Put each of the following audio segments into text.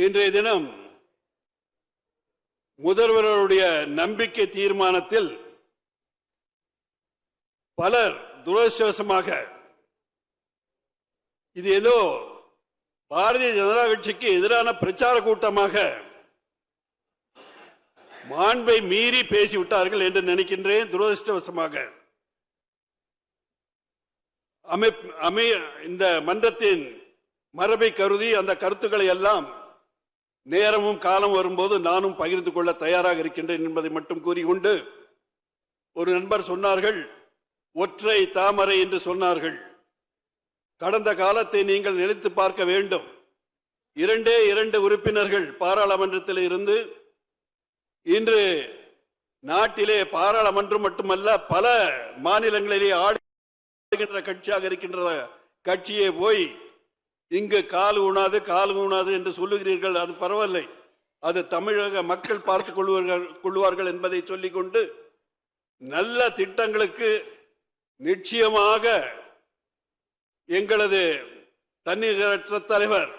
இன்றைய தினம் முதல்வருடைய நம்பிக்கை தீர்மானத்தில் பலர் துரதிர்ஷ்டவசமாக இது ஏதோ பாரதிய ஜனதா கட்சிக்கு எதிரான பிரச்சார கூட்டமாக மாண்பை மீறி பேசிவிட்டார்கள் என்று நினைக்கின்றேன். துரதிர்ஷ்டவசமாக இந்த மன்றத்தின் மரபை கருதி அந்த கருத்துக்களை எல்லாம் நேரமும் காலம் வரும்போது நானும் பகிர்ந்து கொள்ள தயாராக இருக்கின்றேன் என்பதை மட்டும் கூறிக்கொண்டு, ஒரு நண்பர் சொன்னார்கள் ஒற்றை தாமரை என்று சொன்னார்கள். கடந்த காலத்தை நீங்கள் நினைத்து பார்க்க வேண்டும். இரண்டு உறுப்பினர்கள் பாராளுமன்றத்தில் இருந்து இன்று நாட்டிலே பாராளுமன்றம் மட்டுமல்ல பல மாநிலங்களிலே ஆளுகின்ற கட்சியாக இருக்கின்ற கட்சியே போய் இங்கு கால் ஊனாது என்று சொல்லுகிறீர்கள். அது பரவாயில்லை, அது தமிழக மக்கள் பார்த்துக் கொள்வார்கள் என்பதை சொல்லிக்கொண்டு, நல்ல திட்டங்களுக்கு நிச்சயமாக எங்களது தன்னிகரற்ற தலைவர்,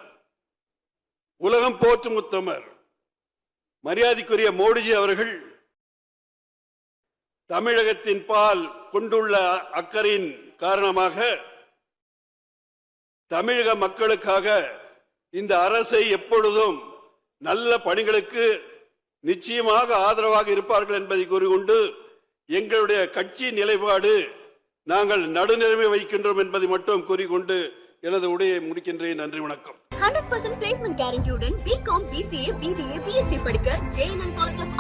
உலகம் போற்றும் உத்தமர், மரியாதைக்குரிய மோடிஜி அவர்கள் தமிழகத்தின் பால் கொண்டுள்ள அக்கறையின் காரணமாக தமிழக மக்களுக்காக இந்த அரசை எப்பொழுதும் நல்ல பணிகளுக்கு நிச்சயமாக ஆதரவாக இருப்பார்கள் என்பதை கூறிக்கொண்டு, எங்களுடைய கட்சி நிலைப்பாடு நாங்கள் நடுநிலைமை வைக்கின்றோம் என்பதை மட்டும் கூறிக்கொண்டு எனது உரையை முடிக்கின்றேன். நன்றி, வணக்கம். 100% placement கேரண்டியுடன் BCom, BCA, BBA, BSc படிக்க JNN College of